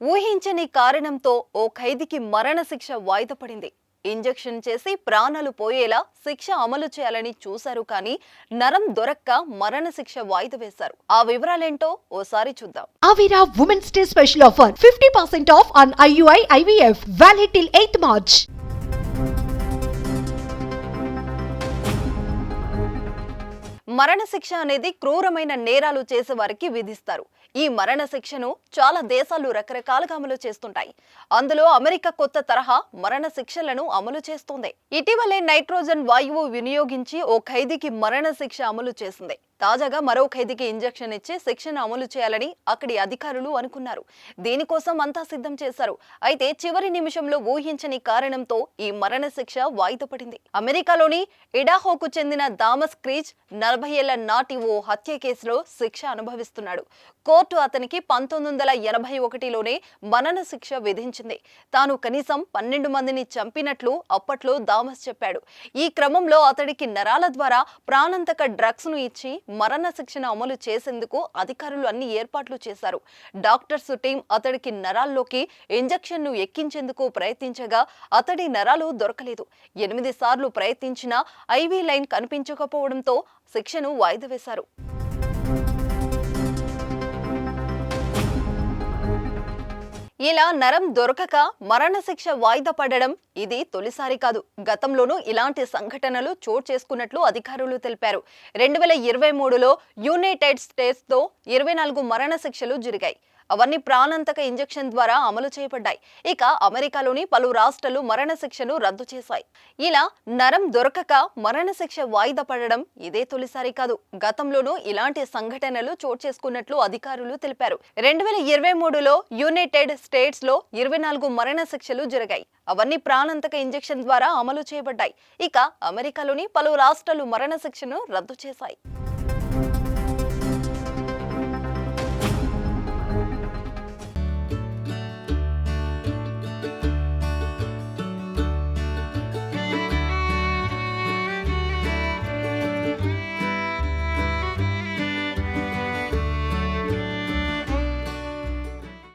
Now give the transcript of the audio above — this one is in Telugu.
ఊహించని కారణంతో ఓ ఖైదీకి మరణశిక్ష వాయిదా పడింది. ఇంజెక్షన్ చేసి ప్రాణాలు పోయేలా శిక్ష అమలు చేయాలని చూశారు, కానీ నరం దొరక్క మరణశిక్ష వాయిదా వేశారు. ఆ వివరాలేంటో ఓసారి చూద్దాం. Avira Women's Day special offer 50% off on IUI IVF valid till 8th March. మరణశిక్ష అనేది క్రూరమైన నేరాలు చేసే వారికి విధిస్తారు. ఈ మరణశిక్షను చాలా దేశాలు రకరకాలుగా అమలు చేస్తుంటాయి. అందులో అమెరికా కొత్త తరహా మరణశిక్షలను అమలు చేస్తుంది. ఇటీవలే నైట్రోజన్ వాయువు వినియోగించి ఓ ఖైదీకి మరణశిక్ష అమలు చేసింది. తాజాగా మరో ఖైదీకి ఇంజెక్షన్ ఇచ్చి శిక్షను అమలు చేయాలని అక్కడి అధికారులు అనుకున్నారు. దీనికోసం అంతా సిద్ధం చేశారు. అయితే చివరి నిమిషంలో ఊహించని కారణంతో ఈ మరణశిక్ష వాయిదా పడింది. అమెరికాలోని ఇడాహోకు చెందిన థామస్ క్రీజ్ 40 ఏళ్ల నాటి ఓ హత్య కేసులో శిక్ష అనుభవిస్తున్నాడు. కోర్టు అతనికి 1981లోనే మరణశిక్ష విధించింది. తాను కనీసం 12 మందిని చంపినట్లు అప్పట్లో థామస్ చెప్పాడు. ఈ క్రమంలో అతడికి నరాల ద్వారా ప్రాణాంతక డ్రగ్స్ ను ఇచ్చి మరణశిక్షను అమలు చేసేందుకు అధికారులు అన్ని ఏర్పాట్లు చేశారు. డాక్టర్స్ టీం అతడికి నరాల్లోకి ఇంజెక్షన్ ను ఎక్కించేందుకు ప్రయత్నించగా అతడి నరాలు దొరకలేదు. 8 సార్లు ప్రయత్నించినా ఐవీ లైన్ కనిపించకపోవడంతో శిక్షను వాయిదా వేశారు. ఇలా నరం దొరకక మరణశిక్ష వాయిదా పడడం ఇది తొలిసారి కాదు. గతంలోనూ ఇలాంటి సంఘటనలు చోటు చేసుకున్నట్లు అధికారులు తెలిపారు. 2023లో యునైటెడ్ స్టేట్స్తో 24 మరణశిక్షలు జరిగాయి. అవన్నీ ప్రాణాంతక ఇంజెక్షన్ ద్వారా అమలు చేయబడ్డాయి. ఇక అమెరికాలోని పలు రాష్ట్రాలు మరణశిక్షను రద్దు చేశాయి. ఇలా నరం దొరకక మరణశిక్ష వాయిదా పడడం ఇదే తొలిసారి కాదు. గతంలోనూ ఇలాంటి సంఘటనలు చోటు చేసుకున్నట్లు అధికారులు తెలిపారు. 2023లో యునైటెడ్ స్టేట్స్ లో 24 మరణశిక్షలు జరిగాయి. అవన్నీ ప్రాణాంతక ఇంజెక్షన్ ద్వారా అమలు చేయబడ్డాయి. ఇక అమెరికాలోని పలు రాష్ట్రాలు మరణశిక్షను రద్దు చేశాయి.